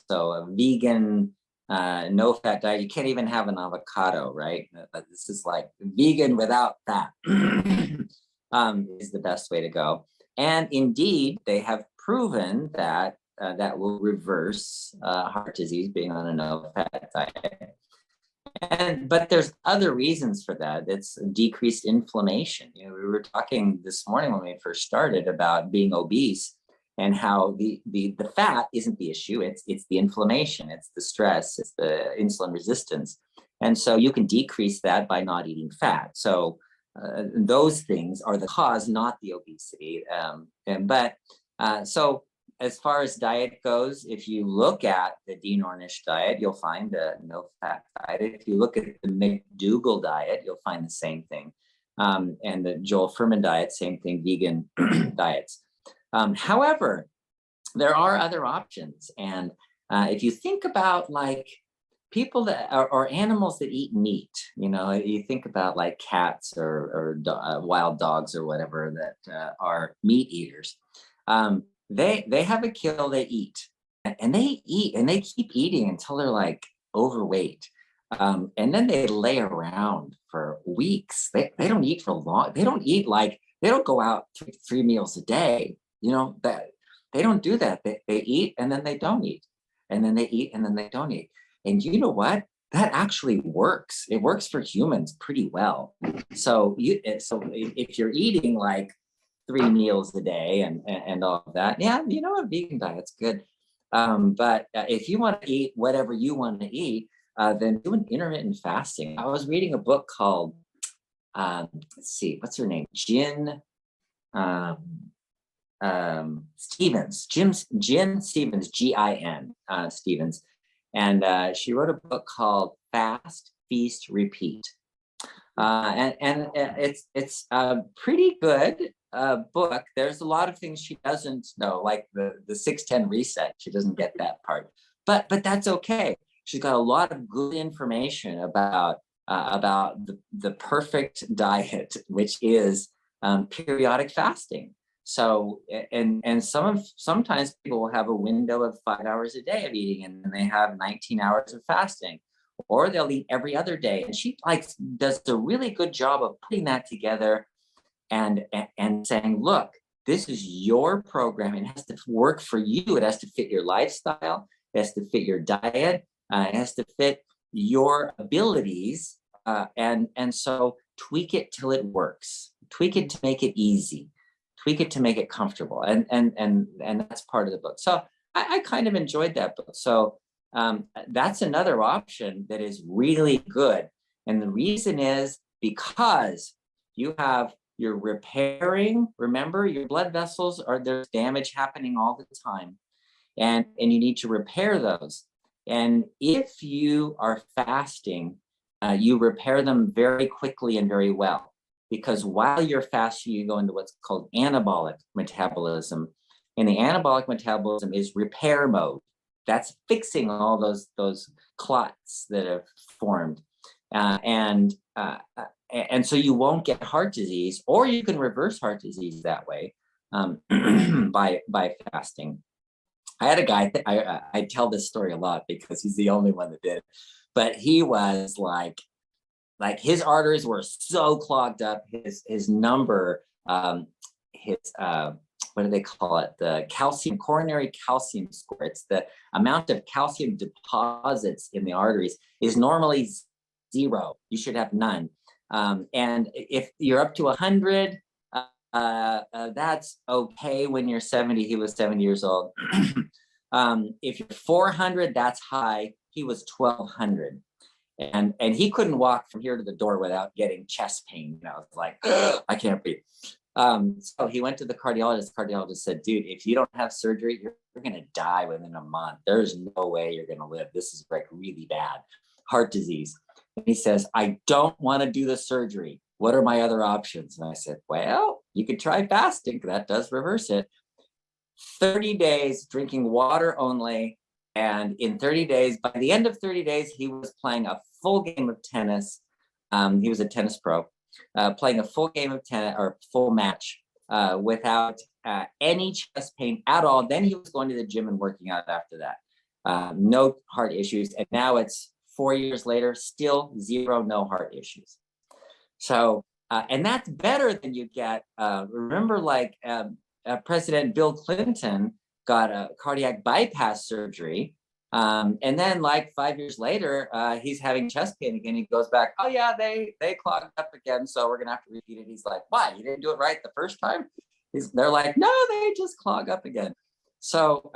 so a vegan, no-fat diet, you can't even have an avocado, right? This is like vegan without fat is the best way to go. And indeed, they have proven that that will reverse heart disease, being on a no-fat diet. But there's other reasons for that. It's decreased inflammation. We were talking this morning when we first started about being obese and how the fat isn't the issue. It's the inflammation, it's the stress, it's the insulin resistance. And so you can decrease that by not eating fat. So those things are the cause, not the obesity. So as far as diet goes, if you look at the Dean Ornish diet, you'll find a no-fat diet. If you look at the McDougall diet, you'll find the same thing. And the Joel Furman diet, same thing, vegan diets. However, there are other options. And if you think about like people that are animals that eat meat, you think about like cats or wild dogs or whatever that are meat eaters. They have a kill, they eat, and they keep eating until they're like overweight. And then they lay around for weeks. They don't eat for long. They don't eat they don't go out three meals a day. that they don't do that. They eat and then they don't eat, and then they eat and then they don't eat. And you know what? That actually works. It works for humans pretty well. So if you're eating like 3 meals a day and all of that, yeah, a vegan diet's good. But if you want to eat whatever you want to eat, then do an intermittent fasting. I was reading a book called, let's see, what's her name? Jen Stevens, Jen Stevens, Gin Stevens. And she wrote a book called Fast, Feast, Repeat. And it's a pretty good book. There's a lot of things she doesn't know, like the 610 reset. She doesn't get that part, but that's okay. She's got a lot of good information about the perfect diet, which is periodic fasting. So, and sometimes people will have a window of 5 hours a day of eating, and then they have 19 hours of fasting, or they'll eat every other day. And she does a really good job of putting that together and saying, look, this is your program. It has to work for you. It has to fit your lifestyle. It has to fit your diet. It has to fit your abilities. And so tweak it till it works. Tweak it to make it easy. Tweak it to make it comfortable. And that's part of the book. So I kind of enjoyed that book. So that's another option that is really good. And the reason is because you're repairing, remember, your blood vessels there's damage happening all the time. And you need to repair those. And if you are fasting, you repair them very quickly and very well. Because while you're fasting, you go into what's called anabolic metabolism. And the anabolic metabolism is repair mode. That's fixing all those clots that have formed. And so you won't get heart disease, or you can reverse heart disease that way by fasting. I had a guy, I tell this story a lot because he's the only one that did, but he was like his arteries were so clogged up, his number, what do they call it? The coronary calcium score. It's the amount of calcium deposits in the arteries is normally 0. You should have none. And if you're up to 100, that's okay when you're 70. He was 70 years old. If you're 400, that's high. He was 1200. And he couldn't walk from here to the door without getting chest pain. It's like, I can't breathe. So he went to the cardiologist. The cardiologist said, dude, if you don't have surgery, you're going to die within a month. There's no way you're going to live. This is like really bad heart disease. And he says, I don't want to do the surgery. What are my other options? And I said, well, you could try fasting. That does reverse it. 30 days drinking water only. And in 30 days, by the end of 30 days, he was playing a full game of tennis. He was a tennis pro, playing a full game of tennis or full match without any chest pain at all. Then he was going to the gym and working out after that. No heart issues. And now it's 4 years later, still 0, no heart issues. So, and that's better than you get. Remember, President Bill Clinton got a cardiac bypass surgery. And then 5 years later, he's having chest pain again. He goes back, oh yeah, they clogged up again. So we're gonna have to repeat it. He's like, why? You didn't do it right the first time? They're like, no, they just clog up again. So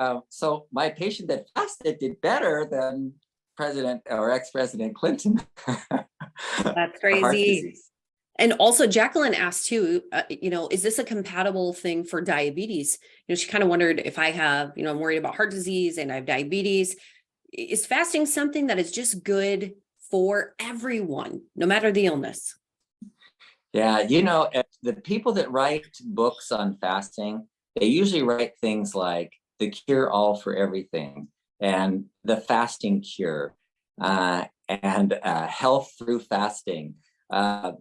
my patient that fasted did better than President or ex-President Clinton. That's crazy. And also Jacqueline asked too, is this a compatible thing for diabetes? She kind of wondered if I have, I'm worried about heart disease and I have diabetes. Is fasting something that is just good for everyone, no matter the illness? Yeah, the people that write books on fasting, they usually write things like The Cure All for Everything and The Fasting Cure and Health Through Fasting. And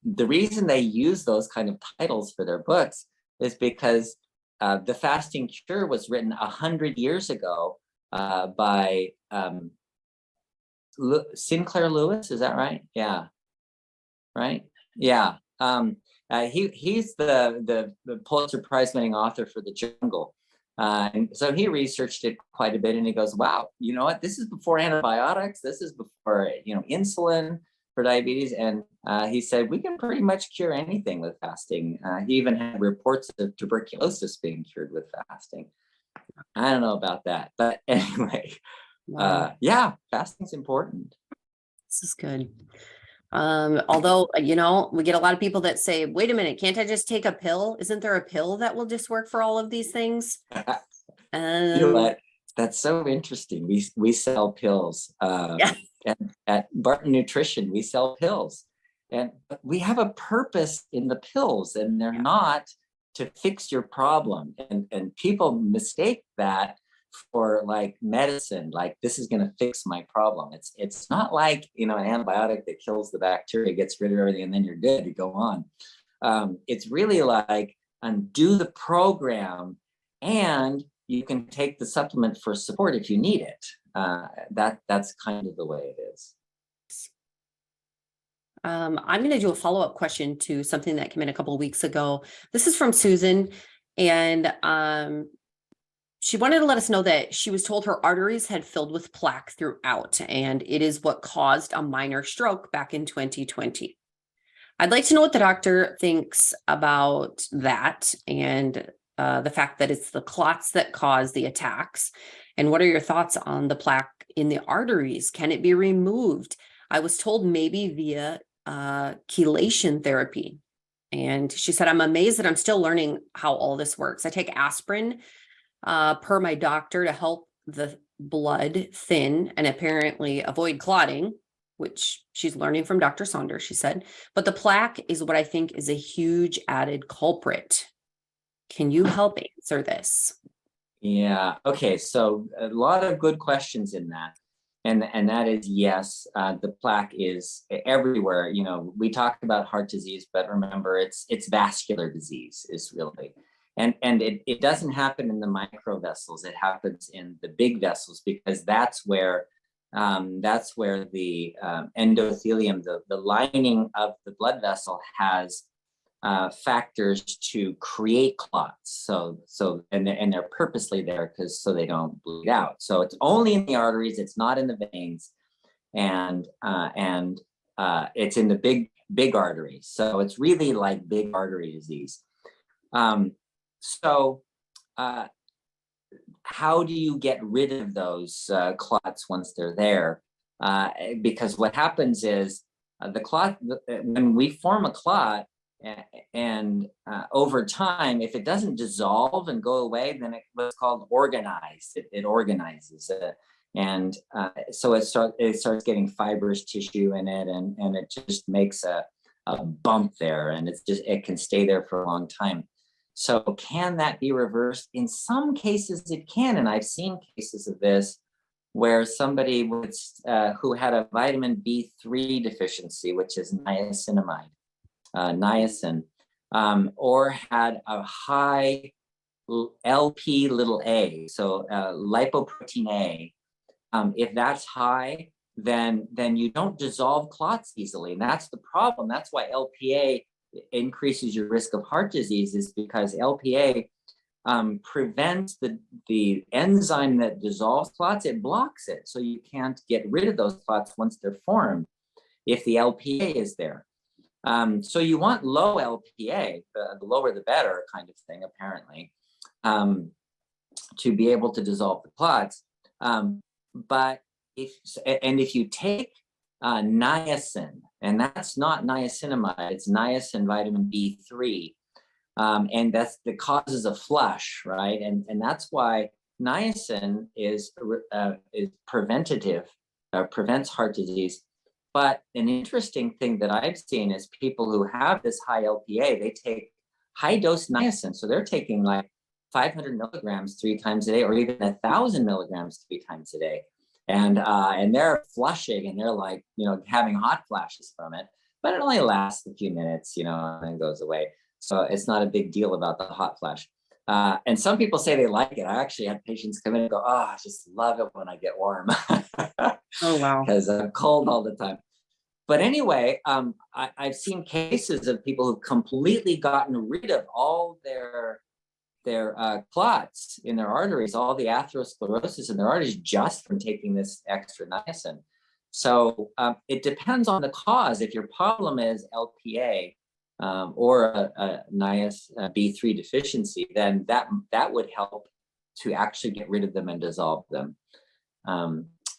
the reason they use those kind of titles for their books is because The Fasting Cure was written 100 years ago by Sinclair Lewis. Is that right? Yeah. Right? Yeah. He's the Pulitzer Prize winning author for The Jungle. And so he researched it quite a bit, and he goes, wow, you know what? This is before antibiotics. This is before, insulin for diabetes. And he said, we can pretty much cure anything with fasting. He even had reports of tuberculosis being cured with fasting. I don't know about that, but anyway, yeah, fasting's important. This is good. Although, we get a lot of people that say, wait a minute, can't I just take a pill? Isn't there a pill that will just work for all of these things? You know what? That's so interesting. We sell pills. Yeah. And at Barton Nutrition, we sell pills. And we have a purpose in the pills, and they're not to fix your problem. And people mistake that for like medicine, like this is going to fix my problem. It's not like, an antibiotic that kills the bacteria, gets rid of everything, and then you're good to go on. It's really like undo the program, and you can take the supplement for support if you need it. That's kind of the way it is. I'm going to do a follow-up question to something that came in a couple of weeks ago. This is from Susan, and she wanted to let us know that she was told her arteries had filled with plaque throughout, and it is what caused a minor stroke back in 2020. I'd like to know what the doctor thinks about that, and the fact that it's the clots that cause the attacks. And what are your thoughts on the plaque in the arteries? Can it be removed? I was told maybe via chelation therapy. And she said, I'm amazed that I'm still learning how all this works. I take aspirin per my doctor to help the blood thin and apparently avoid clotting, which she's learning from Dr. Saunders, she said. But the plaque is what I think is a huge added culprit. Can you help answer this? Yeah. Okay. So a lot of good questions in that. And that is, yes, the plaque is everywhere. We talk about heart disease, but remember, it's vascular disease is really, and it doesn't happen in the micro vessels. It happens in the big vessels, because that's where the endothelium, the lining of the blood vessel, has factors to create clots. And they're purposely there so they don't bleed out. So it's only in the arteries. It's not in the veins, and it's in the big arteries. So it's really like big artery disease. So how do you get rid of those clots once they're there? Because what happens is the clot, when we form a clot, and over time, if it doesn't dissolve and go away, then what's called organized. It organizes, so it starts getting fibrous tissue in it, and it just makes a bump there, and it can stay there for a long time. So can that be reversed? In some cases, it can, and I've seen cases of this where somebody who had a vitamin B3 deficiency, which is niacinamide. Niacin, or had a high LP little a, so lipoprotein A. If that's high, then you don't dissolve clots easily, and that's the problem. That's why LPA increases your risk of heart disease, is because LPA prevents the enzyme that dissolves clots. It blocks it, so you can't get rid of those clots once they're formed if the LPA is there. So you want low LPA, the lower the better kind of thing, apparently, to be able to dissolve the clots. But if you take niacin, and that's not niacinamide, it's niacin vitamin B3, and that causes a flush, right? And that's why niacin is preventative, prevents heart disease. But an interesting thing that I've seen is people who have this high LPA, they take high dose niacin. So they're taking like 500 milligrams 3 times a day, or even 1,000 milligrams 3 times a day. And they're flushing, and they're like, having hot flashes from it, but it only lasts a few minutes, and then goes away. So it's not a big deal about the hot flash. And some people say they like it. I actually had patients come in and go, I just love it when I get warm. Oh, wow. Because I'm cold all the time. But anyway, I've seen cases of people who've completely gotten rid of all their clots in their arteries, all the atherosclerosis in their arteries, just from taking this extra niacin. So it depends on the cause. If your problem is LPA or a niacin B3 deficiency, then that would help to actually get rid of them and dissolve them.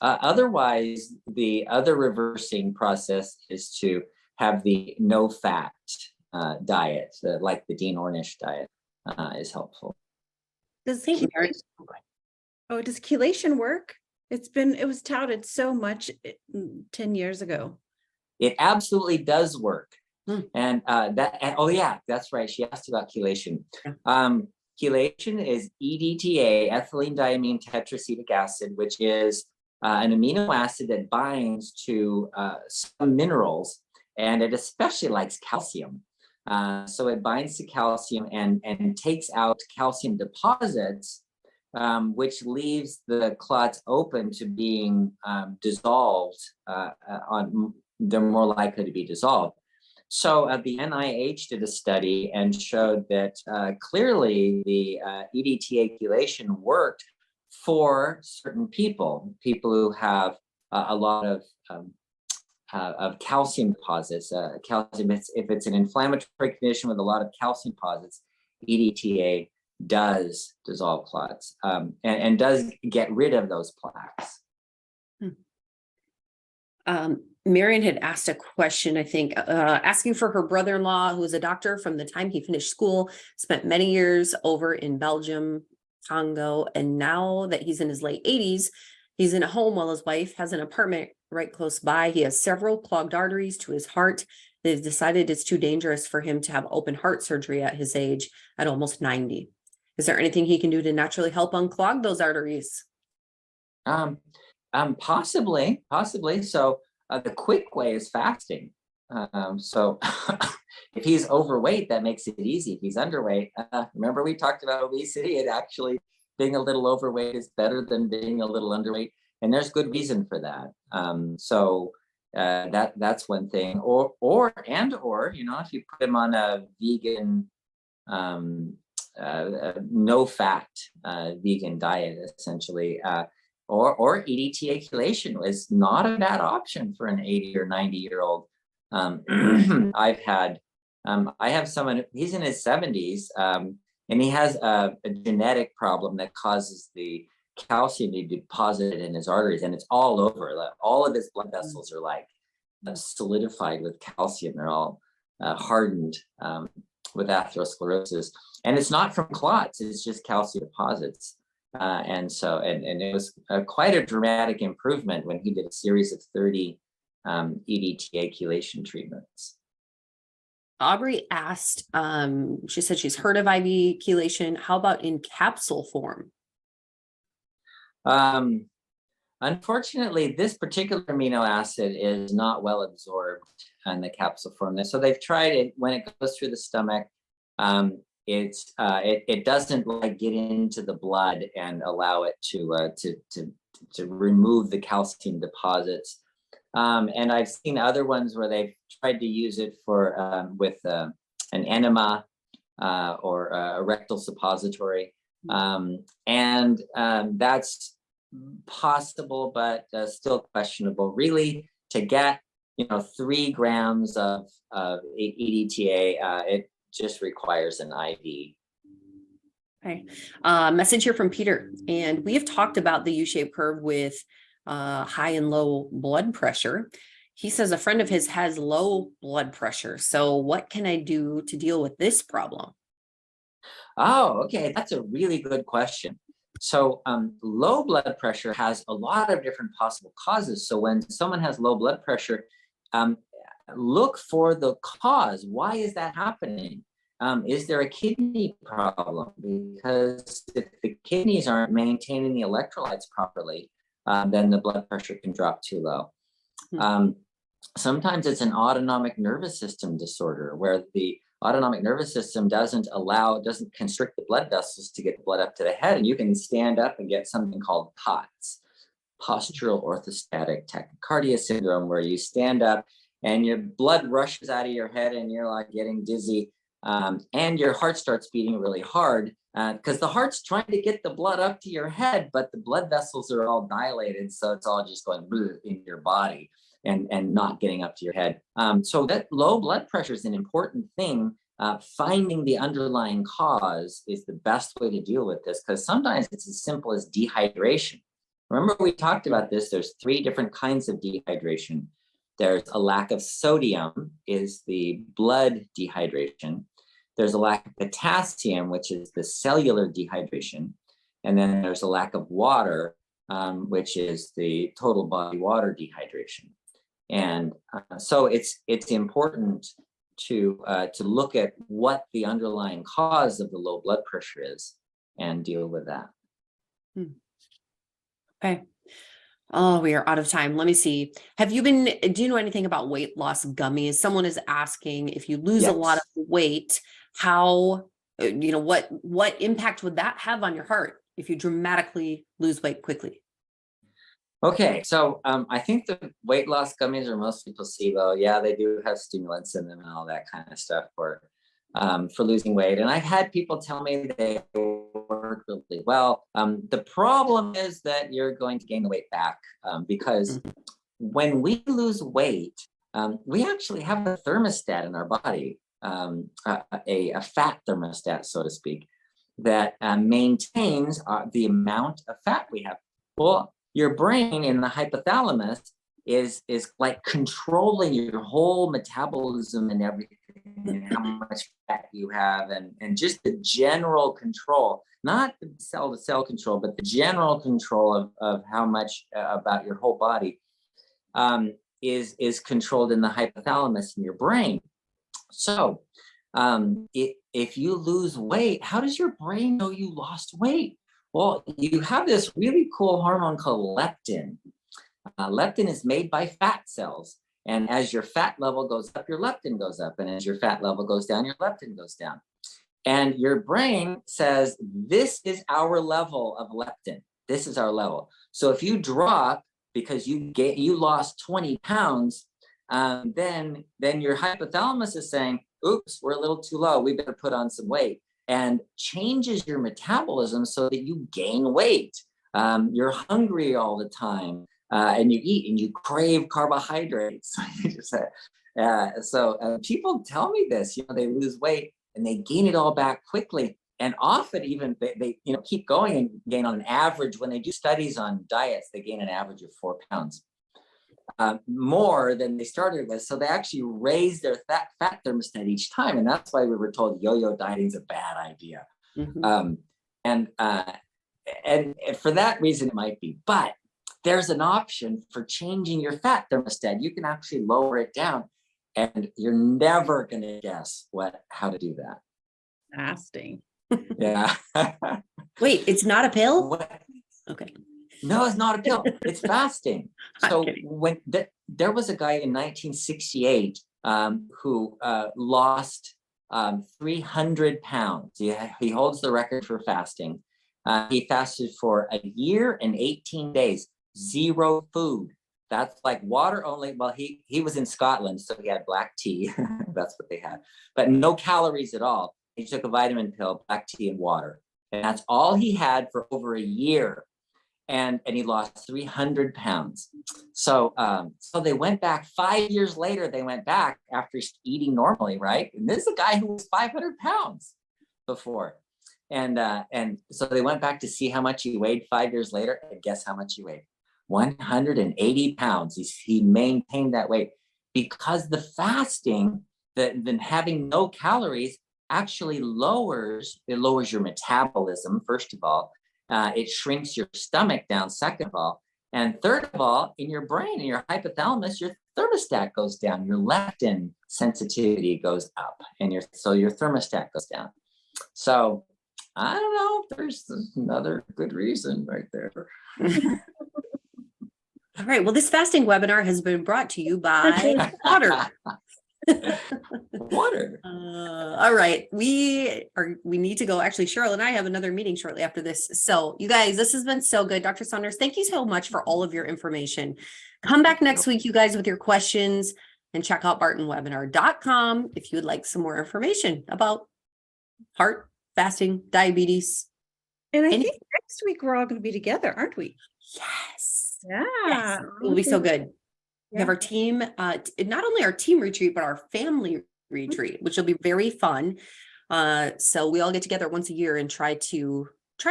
Otherwise, the other reversing process is to have the no fat diet, like the Dean Ornish diet is helpful. Does Thank you, Mary. does chelation work? It was touted so much 10 years ago. It absolutely does work. Hmm. Oh yeah, that's right. She asked about chelation. Yeah. Chelation is EDTA, ethylene diamine tetracetic acid, which is an amino acid that binds to some minerals, and it especially likes calcium. So it binds to calcium and takes out calcium deposits, which leaves the clots open to being dissolved. They're more likely to be dissolved. So the NIH did a study and showed that clearly the EDTA chelation worked for certain people who have a lot of calcium deposits. Calcium, if it's an inflammatory condition with a lot of calcium deposits, EDTA does dissolve clots and does get rid of those plaques. Marion had asked a question, I think, asking for her brother-in-law, who was a doctor from the time he finished school, spent many years over in Belgium, Congo, and now that he's in his late 80s, he's in a home while his wife has an apartment right close by. He has several clogged arteries to his heart. They've decided it's too dangerous for him to have open heart surgery at his age, at almost 90. Is there anything he can do to naturally help unclog those arteries? Possibly. So the quick way is fasting. So if he's overweight, that makes it easy. If he's underweight, remember we talked about obesity, it actually being a little overweight is better than being a little underweight. And there's good reason for that. So that's one thing. Or, if you put him on a vegan, no fat vegan diet, essentially, or EDTA chelation is not a bad option for an 80 or 90-year-old. I have someone, he's in his 70s, and he has a genetic problem that causes the calcium to be deposited in his arteries, and it's all over. All of his blood vessels are like solidified with calcium. They're all hardened with atherosclerosis, and it's not from clots, it's just calcium deposits. And it was quite a dramatic improvement when he did a series of 30 EDTA chelation treatments. Aubrey asked, she said she's heard of IV chelation. How about in capsule form? Unfortunately, this particular amino acid is not well absorbed in the capsule form. So they've tried it when it goes through the stomach. It doesn't like get into the blood and allow it to remove the calcium deposits. And I've seen other ones where they've tried to use it for with an enema or a rectal suppository, and that's possible, but still questionable. Really, to get 3 grams of EDTA, it just requires an IV. Okay. Message here from Peter, and we have talked about the U-shaped curve with high and low blood pressure. He says a friend of his has low blood pressure. So what can I do to deal with this problem? Oh, okay. That's a really good question. So low blood pressure has a lot of different possible causes. So when someone has low blood pressure, look for the cause. Why is that happening? Is there a kidney problem? Because if the kidneys aren't maintaining the electrolytes properly, then the blood pressure can drop too low. Sometimes it's an autonomic nervous system disorder where the autonomic nervous system doesn't constrict the blood vessels to get the blood up to the head, and you can stand up and get something called POTS, postural orthostatic tachycardia syndrome, where you stand up and your blood rushes out of your head and you're like getting dizzy, and your heart starts beating really hard because the heart's trying to get the blood up to your head, but the blood vessels are all dilated, so it's all just going in your body and not getting up to your head. So that low blood pressure is an important thing. Finding the underlying cause is the best way to deal with this, because sometimes it's as simple as dehydration. Remember, we talked about this. There's 3 different kinds of dehydration. There's a lack of sodium, is the blood dehydration. There's a lack of potassium, which is the cellular dehydration. And then there's a lack of water, which is the total body water dehydration. And so it's important to look at what the underlying cause of the low blood pressure is and deal with that. Okay. Oh, we are out of time. Let me see. Do you know anything about weight loss gummies? Someone is asking, if you lose a lot of weight, how, what impact would that have on your heart if you dramatically lose weight quickly? Okay, so I think the weight loss gummies are mostly placebo. Yeah, they do have stimulants in them and all that kind of stuff for losing weight. And I've had people tell me they work really well. The problem is that you're going to gain the weight back because when we lose weight, we actually have a thermostat in our body, a fat thermostat, so to speak, that maintains the amount of fat we have. Well, your brain in the hypothalamus is like controlling your whole metabolism and everything, and how much fat you have, and just the general control, not the cell to cell control, but the general control of how much about your whole body is controlled in the hypothalamus in your brain. So if you lose weight, how does your brain know you lost weight? Well, you have this really cool hormone called leptin. Leptin is made by fat cells. And as your fat level goes up, your leptin goes up. And as your fat level goes down, your leptin goes down. And your brain says, this is our level of leptin. This is our level. So if you drop because you lost 20 pounds, then your hypothalamus is saying, oops, we're a little too low. We better put on some weight. And changes your metabolism so that you gain weight. You're hungry all the time, and you eat and you crave carbohydrates. So people tell me this, they lose weight and they gain it all back quickly. And often even they keep going and gain on an average. When they do studies on diets, they gain an average of 4 pounds. More than they started with. So they actually raise their fat thermostat each time. And that's why we were told yo-yo dieting is a bad idea. And for that reason, it might be. But there's an option for changing your fat thermostat. You can actually lower it down, and you're never going to guess how to do that. Fasting. Yeah. Wait, it's not a pill? Okay. No, it's not a pill. It's fasting. So when there was a guy in 1968 who lost 300 pounds. He holds the record for fasting. He fasted for a year and 18 days, 0 food. That's like water only. Well, he was in Scotland, so he had black tea. That's what they had, but no calories at all. He took a vitamin pill, black tea, and water, and that's all he had for over a year. And he lost 300 pounds. So they went back 5 years later. They went back after eating normally, right? And this is a guy who was 500 pounds before. And so they went back to see how much he weighed 5 years later. And guess how much he weighed? 180 pounds. He maintained that weight because the fasting, then having no calories, actually lowers your metabolism, first of all. It shrinks your stomach down, second of all. And third of all, in your brain, in your hypothalamus, your thermostat goes down, your leptin sensitivity goes up, and your thermostat goes down. So I don't know if there's another good reason right there. All right. Well, this fasting webinar has been brought to you by water. Water. All right. We need to go. Actually, Cheryl and I have another meeting shortly after this. So you guys, this has been so good. Dr. Saunders, thank you so much for all of your information. Come back next week, you guys, with your questions. and check out bartonwebinar.com if you would like some more information about heart, fasting, diabetes. And I Any- think next week we're all going to be together, aren't we? Yes. Yeah. Yes. It will be so good. We have our team, not only our team retreat, but our family retreat, which will be very fun. So we all get together once a year and try to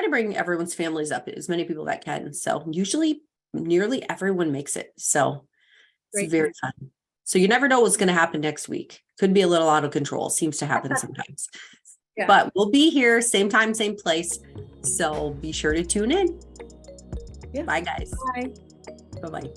bring everyone's families up, as many people that can. So usually nearly everyone makes it. So it's Great very fun. So you never know what's going to happen next week. Could be a little out of control. Seems to happen sometimes. Yeah. But we'll be here, same time, same place. So be sure to tune in. Yeah. Bye, guys. Bye. Bye-bye.